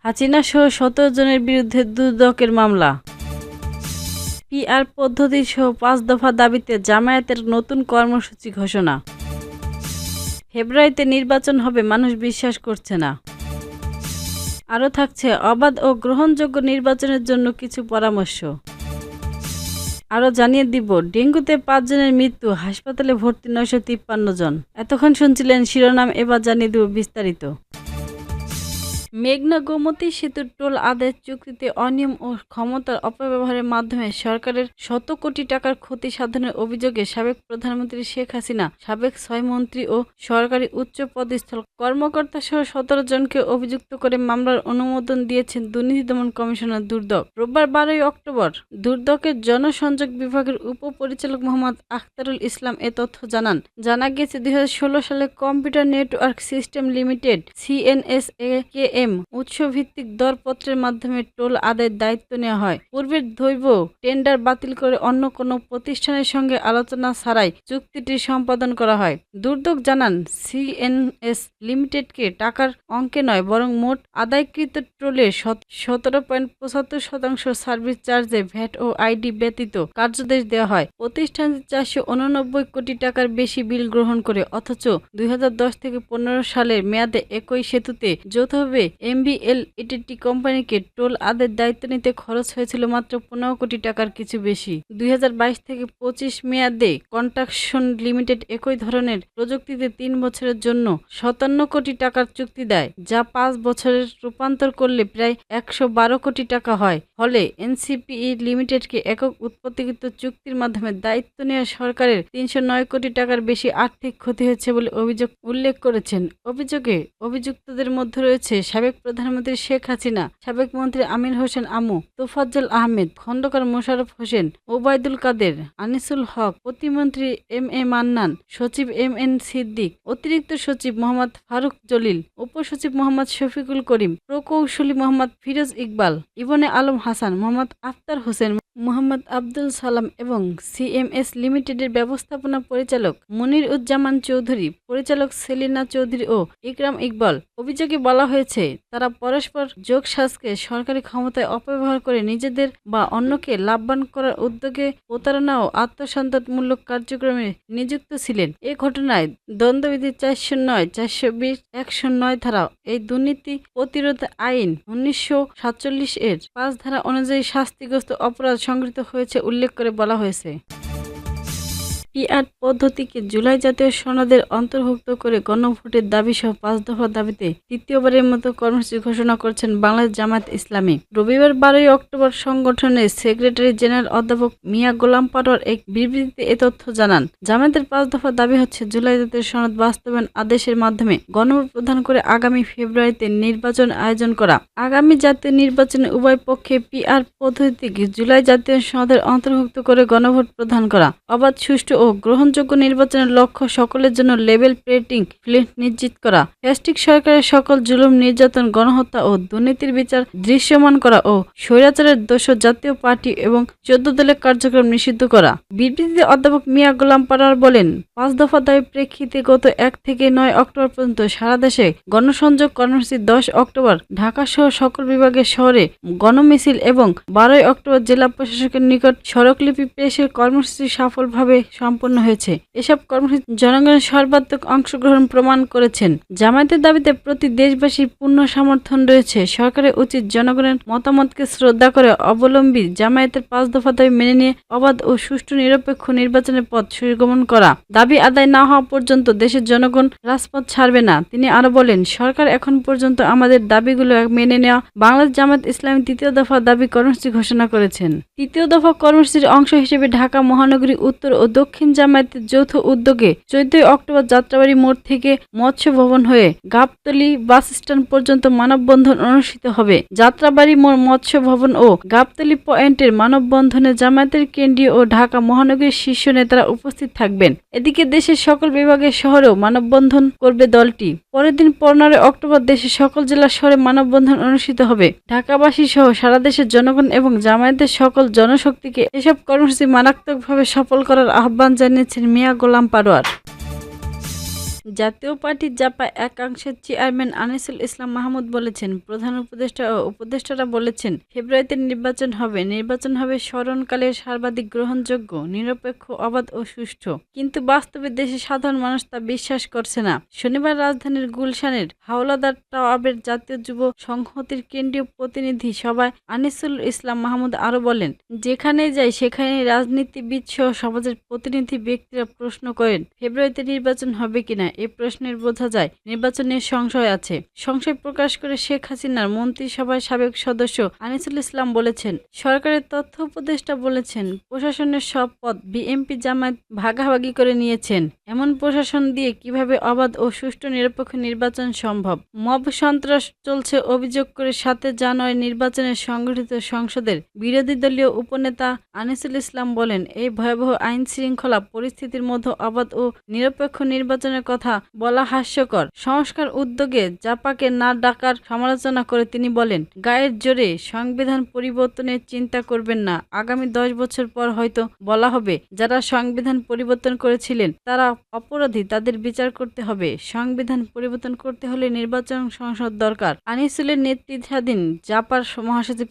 হাসিনা সহ ১৭ জনের বিরুদ্ধে দুদকের মামলা। পিআর পদ্ধতি সহ ৫ দফা দাবিতে জামায়াতের নতুন কর্মসূচি ঘোষণা। ফেব্রুয়ারিতে নির্বাচন হবে, মানুষ বিশ্বাস করছে না। আরও থাকছে অবাধ ও গ্রহণযোগ্য নির্বাচনের জন্য কিছু পরামর্শ। আরও জানিয়ে দিব, ডেঙ্গুতে ৫ জনের মৃত্যু, হাসপাতালে ভর্তি ৯৫৩ জন। এতক্ষণ শুনছিলেন শিরোনাম, এবার জানিয়ে দিব বিস্তারিত। মেঘনা গোমতী সেতুর টোল আদায় চুক্তিতে অনিয়ম ও ক্ষমতার অপব্যবহারের মাধ্যমে সরকারের শত কোটি টাকার ক্ষতি সাধনের অভিযোগে সাবেক প্রধানমন্ত্রী শেখ হাসিনা, সাবেক ৬ মন্ত্রী ও সরকারি উচ্চ পদস্থ কর্মকর্তা সহ ১৭ জনকে অভিযুক্ত করে মামলার অনুমোদন দিয়েছেন দুর্নীতি দমন কমিশনার দুদক। রোববার ১২ অক্টোবর দুদকের জনসংযোগ বিভাগের উপপরিচালক মোহাম্মদ আখতারুল ইসলাম এ তথ্য জানান। জানা গেছে, ২০১৬ সালে computer network system limited CNSAKM উৎসভিত্তিক দরপত্রের মাধ্যমে টোল আদায়ের দায়িত্ব নেওয়া হয়। পূর্বের দৈব টেন্ডার বাতিল করে অন্য কোনো প্রতিষ্ঠানের সঙ্গে আলোচনা ছাড়াই চুক্তিটি সম্পাদন করা হয়। দুদক জানান, CNS লিমিটেডকে টাকার অঙ্কে নয়, বরং মোট আদায়কৃত টোলের 17.75% সার্ভিস চার্জে ভ্যাট ও আইডি ব্যতীত কার্যাদেশ দেওয়া হয়। প্রতিষ্ঠানটি ৪৮৯ কোটি টাকার বেশি বিল গ্রহণ করে, অথচ ২০১০ থেকে ১৫ সালের মেয়াদে একই সেতুতে যৌথভাবে MBL কোম্পানিকে টোল আদায়ের দায়িত্ব নিতে খরচ হয়েছিল মাত্র ১৫ কোটি টাকার কিছু বেশি। ২০২২ থেকে ২৫ মেয়াদে কনস্ট্রাকশন লিমিটেড একই ধরনের প্রযুক্তিতে ৩ বছরের জন্য ৫৭ কোটি টাকার চুক্তি দেয়, যা ৫ বছরের রূপান্তর করলে প্রায় ১১২ কোটি টাকা হয়। ফলে NCPE লিমিটেডকে একক উৎপত্তিকৃত চুক্তির মাধ্যমে দায়িত্ব নেওয়া সরকারের ৩০৯ কোটি টাকার বেশি আর্থিক ক্ষতি হয়েছে বলে অভিযোগ উল্লেখ করেছেন। অভিযোগে অভিযুক্তদের মধ্যে রয়েছে সাবেক প্রধানমন্ত্রী শেখ হাসিনা, সাবেক মন্ত্রী আমির হোসেন আমু, তোফাজ্জল আহমেদ, খন্দকার মোশাররফ হোসেন, ওবায়দুল কাদের, আনিসুল হক, প্রতিমন্ত্রী MA মান্নান, সচিব MN সিদ্দিক, অতিরিক্ত সচিব মোহাম্মদ ফারুক জলিল, উপসচিব মোহাম্মদ শফিকুল করিম, প্রকৌশলী মোহাম্মদ ফিরোজ ইকবাল, ইবনে আলম হাসান, মোহাম্মদ আফতার হোসেন, মোহাম্মদ আব্দুল সালাম এবং CMS লিমিটেডের ব্যবস্থাপনা পরিচালক মনির উজ্জামান চৌধুরী, পরিচালক সেলিনা চৌধুরী ও ইকরাম ইকবাল। অভিযোগে বলা হয়েছে, তারা পরস্পর যোগসাজকে সরকারি ক্ষমতায় অপব্যবহার করে নিজেদের বা অন্যকে লাভবান করার উদ্যোগে প্রতারণা ও আত্মসন্তানমূলক কার্যক্রমে নিযুক্ত ছিলেন। এ ঘটনায় দণ্ডবিধি ৪০৯, ৪২০, ১০৯ ধারা এই দুর্নীতি প্রতিরোধ আইন ১৯৪৭ এর ৫ ধারা অনুযায়ী শাস্তিগ্রস্ত অপরাধ সংগঠিত হয়েছে উল্লেখ করে বলা হয়েছে। পিআর পদ্ধতিকে জুলাই জাতীয় সনদের অন্তর্ভুক্ত করে গণভোটের দাবিসহ ৫ দফা দাবিতে তৃতীয়বারের মতো কর্মসূচি ঘোষণা করেছেন বাংলাদেশ জামায়াত ইসলামী। রবিবার ১২ অক্টোবর সংগঠনের সেক্রেটারি জেনারেল অধ্যাপক মিয়া গোলাম পাটোয়ার এক বিবৃতিতে এ তথ্য জানান। জামায়াতের ৫ দফা দাবি হচ্ছে, জুলাই জাতীয় সনদ বাস্তবায়ন আদেশের মাধ্যমে গণভোট প্রদান করে আগামী ফেব্রুয়ারিতে নির্বাচন আয়োজন করা। আগামী জাতীয় নির্বাচনে উভয় পক্ষে পিআর পদ্ধতিকে জুলাই জাতীয় সনদের অন্তর্ভুক্ত করে গণভোট প্রদান করা, অবাধ, সুষ্ঠু ও গ্রহণযোগ্য নির্বাচনের লক্ষ্য সকলের জন্য লেভেল প্লেটিং ফিল্ড নিশ্চিত করা, ফ্যাসিস্ট সরকারের সকল জুলুম, নির্যাতন, গণহত্যা ও দুর্নীতির বিচার দৃশ্যমান করা ও স্বৈরাচারের দোষর জাতীয় পার্টি এবং ১৪ দলের কার্যক্রম নিষিদ্ধ করা। বিবৃতিতে অধ্যাপক মিয়া গোলাম পাটোয়ার বলেন, ৫ দফা দাবির প্রেক্ষিতে গত ১ থেকে ৯ অক্টোবর পর্যন্ত সারা দেশে গণসংযোগ কর্মসূচি, ১০ অক্টোবর ঢাকা সহ সকল বিভাগের শহরে গণমিছিল এবং ১২ অক্টোবর জেলা প্রশাসকের নিকট স্মারকলিপি পেশের কর্মসূচি সফলভাবে সম্পন্ন হয়েছে। এসব কর্মসূচি জনগণের সর্বাত্মক অংশগ্রহণ প্রমাণ করেছেন। জামায়াতের দাবিতে প্রতি দেশবাসীর পূর্ণ সমর্থন রয়েছে। সরকারের উচিত জনগণের মতামতকে শ্রদ্ধা করে অবলম্বী জামায়াতের ৫ দফা দাবি মেনে নিয়ে অবাধ ও সুষ্ঠু নিরপেক্ষ নির্বাচনের পথ সুগমন করা। দাবি আদায় না হওয়া পর্যন্ত দেশের জনগণ রাজপথ ছাড়বে না। তিনি আরো বলেন, সরকার এখন পর্যন্ত আমাদের দাবিগুলো মেনে নেওয়া বাংলাদেশ জামায়াত ইসলামী তৃতীয় দফা দাবি কর্মসূচি ঘোষণা করেছেন। তৃতীয় দফা কর্মসূচির অংশ হিসেবে ঢাকা মহানগরী উত্তর ও দক্ষিণ জামায়াতের যৌথ উদ্যোগে ১৪ অক্টোবর যাত্রাবাড়ী মোড় থেকে মৎস্য ভবন হয়ে গাবতলী বাস স্ট্যান্ড পর্যন্ত মানববন্ধন অনুষ্ঠিত হবে। যাত্রাবাড়ী মোড়, মৎস্য ভবন ও গাবতলী পয়েন্টের মানববন্ধনে জামায়াতের কেন্দ্রীয় ও ঢাকা মহানগরীর শীর্ষ নেতারা উপস্থিত থাকবেন। এদিকে দেশের সকল বিভাগের শহরেও মানববন্ধন করবে দলটি। পরের দিন ১৫ অক্টোবর দেশের সকল জেলা শহরে মানববন্ধন অনুষ্ঠিত হবে। ঢাকাবাসী সহ সারা দেশের জনগণ এবং জামায়াতের সকল জনশক্তিকে এসব কর্মসূচি মারাত্মকভাবে সফল করার আহ্বান জানিয়েছেন মিয়া গোলাম পাটোয়ার। জাতীয় পার্টির জাপা একাংশের চেয়ারম্যান আনিসুল ইসলাম মাহমুদ বলেছেন, প্রধান উপদেষ্টা ও উপদেষ্টারা বলেছেন ফেব্রুয়ারিতে নির্বাচন হবে। নির্বাচন হবে স্মরণকালের সর্বাধিক গ্রহণযোগ্য, নিরপেক্ষ, অবাধ ও সুষ্ঠু। কিন্তু বাস্তবে দেশের সাধারণ মানুষ তা বিশ্বাস করছে না। শনিবার রাজধানীর গুলশানের হাওলাদার টাওয়ারের জাতীয় যুব সংহতির কেন্দ্রীয় প্রতিনিধি সভায় আনিসুল ইসলাম মাহমুদ আরও বলেন, যেখানে যায় সেখানে রাজনীতিবিদ সহ সমাজের প্রতিনিধি ব্যক্তিরা প্রশ্ন করেন ফেব্রুয়ারিতে নির্বাচন হবে কিনা। এই প্রশ্নের বোঝা যায় নির্বাচনের সংশয় আছে। সংশয় প্রকাশ করে শেখ হাসিনার মন্ত্রিসভার সাবেক সদস্য আনিসুল ইসলাম বলেছেন, সরকারের তথ্য উপদেষ্টা বলেছেন প্রশাসনের সব পদ বিএনপি জামায়াত ভাগাভাগি করে নিয়েছেন। এমন প্রশাসন দিয়ে কিভাবে অবাধ ও সুষ্ঠু নিরপেক্ষ নির্বাচন সম্ভব? মব সন্ত্রাস চলছে অভিযোগ করে ৭ জানুয়ারি নির্বাচনে সংগঠিত সংসদের বিরোধী দলীয় উপনেতা আনিসুল ইসলাম বলেন, এই ভয়াবহ আইন শৃঙ্খলা পরিস্থিতির মধ্যে অবাধ ও নিরপেক্ষ নির্বাচনের কথা বলা হাস্যকর। সংস্কার উদ্যোগে জাপাকে না ডাকার সমালোচনা করে তিনি বলেন, গায়ের জোরে সংবিধান পরিবর্তনের চিন্তা করবেন না। আগামী ১০ বছর পর হয়তো বলা হবে যারা সংবিধান পরিবর্তন করেছিলেন তারা অপরাধী, তাদের বিচার করতে হবে। সংবিধান পরিবর্তন করতে হলে নির্বাচন সংসদ দরকার। আনিসুলের নেতৃত্বাধীন জাপার মহাসচিব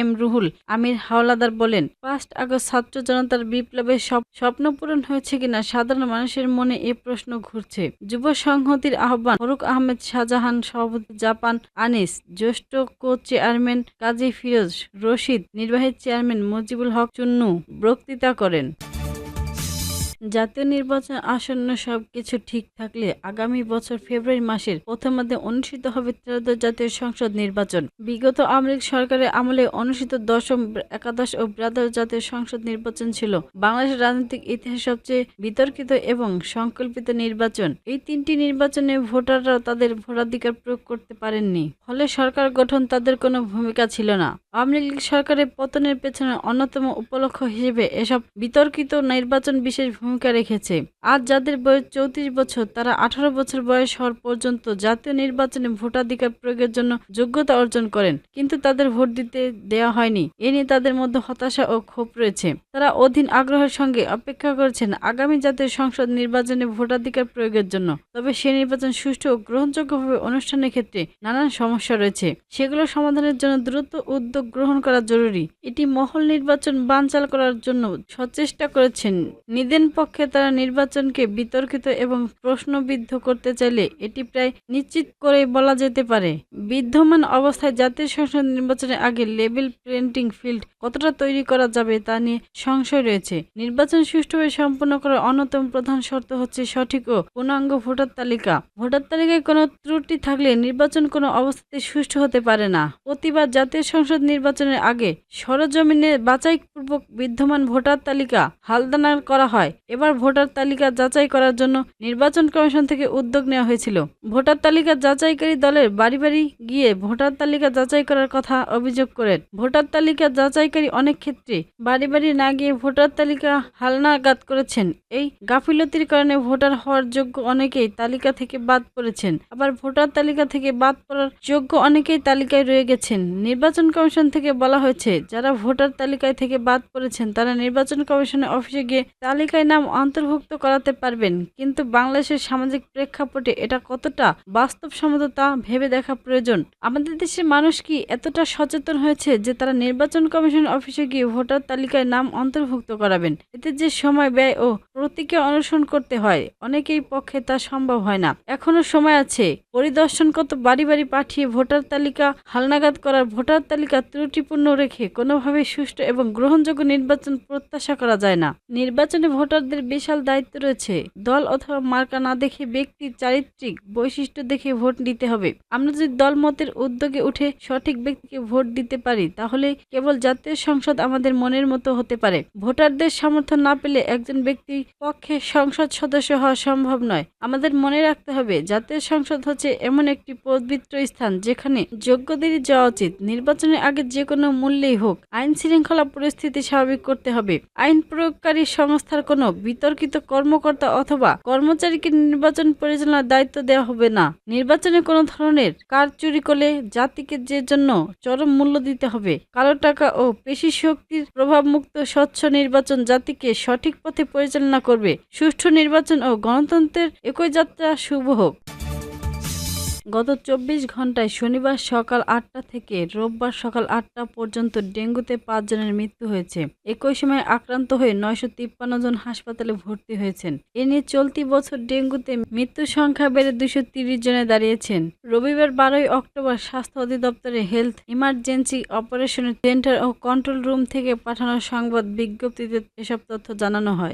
এম রুহুল আমির হাওলাদার বলেন, ৫ আগস্ট ছাত্র জনতার বিপ্লবের স্বপ্ন পূরণ হয়েছে কিনা সাধারণ মানুষের মনে এ প্রশ্ন ঘুরছে। যুব সংহতির আহ্বান ফারুক আহমেদ শাহজাহান, সভাপতি জাপান আনিস, জ্যেষ্ঠ কো চেয়ারম্যান কাজী ফিরোজ রশিদ, নির্বাহী চেয়ারম্যান মুজিবুল হক চুন্নু বক্তৃতা করেন। জাতীয় নির্বাচন আসন্ন, সবকিছু ঠিক থাকলে আগামী বছর ফেব্রুয়ারি মাসের প্রথমার্ধে অনুষ্ঠিত হবে ত্রয়োদশ জাতীয় সংসদ নির্বাচন। বিগত আওয়ামী লীগ সরকারের আমলে অনুষ্ঠিত দশম, একাদশ ও দ্বাদশ জাতীয় সংসদ নির্বাচন ছিল বাংলাদেশের রাজনৈতিক ইতিহাসে সবচেয়ে বিতর্কিত এবং সংকল্পিত নির্বাচন। এই ৩টি নির্বাচনে ভোটাররা তাদের ভোটাধিকার প্রয়োগ করতে পারেননি, ফলে সরকার গঠন তাদের কোনো ভূমিকা ছিল না। আওয়ামী লীগ সরকারের পতনের পেছনে অন্যতম উপলক্ষ হিসেবে এসব বিতর্কিত নির্বাচন বিশেষ ভূমিকা রেখেছে। আজ যাদের বয়স ৩৪ বছর তারা ১৮ বছর বয়স হওয়ার পর্যন্ত জাতীয় নির্বাচনে ভোটাধিকার প্রয়োগের জন্য যোগ্যতা অর্জন করেন, কিন্তু তাদের ভোট দিতে দেওয়া হয়নি। এ নিয়ে তাদের মধ্যে হতাশা ও ক্ষোভ রয়েছে। তারা অধীর আগ্রহের সঙ্গে অপেক্ষা করছেন আগামী জাতীয় সংসদ নির্বাচনে ভোটাধিকার প্রয়োগের জন্য। তবে সে নির্বাচন সুষ্ঠু ও গ্রহণযোগ্যভাবে অনুষ্ঠানের ক্ষেত্রে নানান সমস্যা রয়েছে, সেগুলো সমাধানের জন্য দ্রুত উদ্যোগ গ্রহণ করা জরুরি। এটি মহল নির্বাচন বানচাল করার জন্য সচেষ্টা করেছেন। নিদেন পক্ষে তারা নির্বাচনকে বিতর্কিত এবং প্রশ্নবিদ্ধ করতে চাইলে এটি প্রায় নিশ্চিত করেই বলা যেতে পারে। বিদ্যমান অবস্থায় জাতীয় সংসদ নির্বাচনের আগে লেভেল প্লেইং ফিল্ড কতটা তৈরি করা যাবে তা নিয়ে সংশয় রয়েছে। নির্বাচন সুষ্ঠুভাবে সম্পন্ন করার অন্যতম প্রধান শর্ত হচ্ছে সঠিক ও পূর্ণাঙ্গ ভোটার তালিকা। ভোটার তালিকায় কোনো ত্রুটি থাকলে নির্বাচন কোনো অবস্থাতে সুষ্ঠু হতে পারে না। প্রতিবার জাতীয় সংসদ নির্বাচনের আগে সরেজমিনে বাছাইপূর্বক বিদ্যমান ভোটার তালিকা হালনাগাদ করা হয়। এবার ভোটার তালিকা যাচাই করার জন্য নির্বাচন কমিশন থেকে উদ্যোগ নেওয়া হয়েছিল। ভোটার তালিকা যাচাইকারী দলের বাড়ি বাড়ি গিয়ে ভোটার তালিকা যাচাই করার কথা অভিযোগ করেন। ভোটার তালিকা যাচাইকারী অনেক ক্ষেত্রে বাড়ি বাড়ি না গিয়ে ভোটার তালিকা হালনাগাদ করেছেন। এই গাফিলতির কারণে ভোটার হওয়ার যোগ্য অনেকেই তালিকা থেকে বাদ পড়েছেন, আবার ভোটার তালিকা থেকে বাদ পড়ার যোগ্য অনেকেই তালিকায় রয়ে গেছেন। নির্বাচন কমিশন থেকে বলা হয়েছে যারা ভোটার তালিকায় থেকে বাদ পড়েছেন তারা নির্বাচন কমিশনের অফিসে গিয়ে তালিকায় নাম অন্তর্ভুক্ত করাতে পারবেন, কিন্তু বাংলাদেশের সামাজিক প্রেক্ষাপটে এটা কতটা বাস্তবসম্মত তা ভেবে দেখা প্রয়োজন। আমাদের দেশের মানুষ কি এতটা সচেতন হয়েছে যে তারা নির্বাচন কমিশন অফিসে গিয়ে ভোটার তালিকায় নাম অন্তর্ভুক্ত করাবেন? এতে যে সময় ব্যয় ও প্রতীক্ষা অনুসরণ করতে হয় অনেকেই পক্ষে তা সম্ভব হয় না। এখনো সময় আছে। পরিদর্শন কত বাড়ি বাড়ি পাঠিয়ে ভোটার তালিকা হালনাগাদ করার, ভোটার তালিকা ত্রুটিপূর্ণ রেখে কোনোভাবে সুষ্ঠু এবং গ্রহণযোগ্য নির্বাচন প্রত্যাশা করা যায় না। নির্বাচনে ভোটারদের বিশাল দায়িত্ব রয়েছে। দল অথবা মার্কা না দেখে ব্যক্তির চারিত্রিক বৈশিষ্ট্য দেখে ভোট দিতে হবে। আমরা যদি দলমতের উদ্যোগে উঠে সঠিক ব্যক্তিকে ভোট দিতে পারি তাহলে কেবল জাতীয় সংসদ আমাদের মনের মতো হতে পারে। ভোটারদের সমর্থন না পেলে একজন ব্যক্তির পক্ষে সংসদ সদস্য হওয়া সম্ভব নয়। আমাদের মনে রাখতে হবে জাতীয় সংসদ হচ্ছে এমন একটি পবিত্র স্থান যেখানে যোগ্যদেরই যাওয়া উচিত। নির্বাচনের আগে যে কোনো মূল্যেই হোক আইন শৃঙ্খলা পরিস্থিতি স্বাভাবিক করতে হবে। আইন প্রয়োগকারী সংস্থার কোনো বিতর্কিত কর্মকর্তা অথবা কর্মচারীকে নির্বাচন পরিচালনার দায়িত্ব দেওয়া হবে না। নির্বাচনে কোনো ধরনের কারচুরি করলে জাতিকে যে জন্য চরম মূল্য দিতে হবে। কালো টাকা ও পেশি শক্তির প্রভাবমুক্ত স্বচ্ছ নির্বাচন জাতিকে সঠিক পথে পরিচালনা করবে। সুষ্ঠু নির্বাচন ও গণতন্ত্রের একই যাত্রা শুভ হোক। গত ২৪ ঘণ্টায় শনিবার সকাল ৮টা থেকে রোববার সকাল ৮টা পর্যন্ত ডেঙ্গুতে ৫ জনের মৃত্যু হয়েছে। একই সময়ে আক্রান্ত হয়ে ৯৫৩ জন হাসপাতালে ভর্তি হয়েছেন। এ নিয়ে চলতি বছর ডেঙ্গুতে মৃত্যুর সংখ্যা বেড়ে ২৩০ জনে দাঁড়িয়েছেন। রবিবার ১২ই অক্টোবর স্বাস্থ্য অধিদপ্তরের হেলথ ইমার্জেন্সি অপারেশন সেন্টার ও কন্ট্রোল রুম থেকে পাঠানো সংবাদ বিজ্ঞপ্তিতে এসব তথ্য জানানো হয়।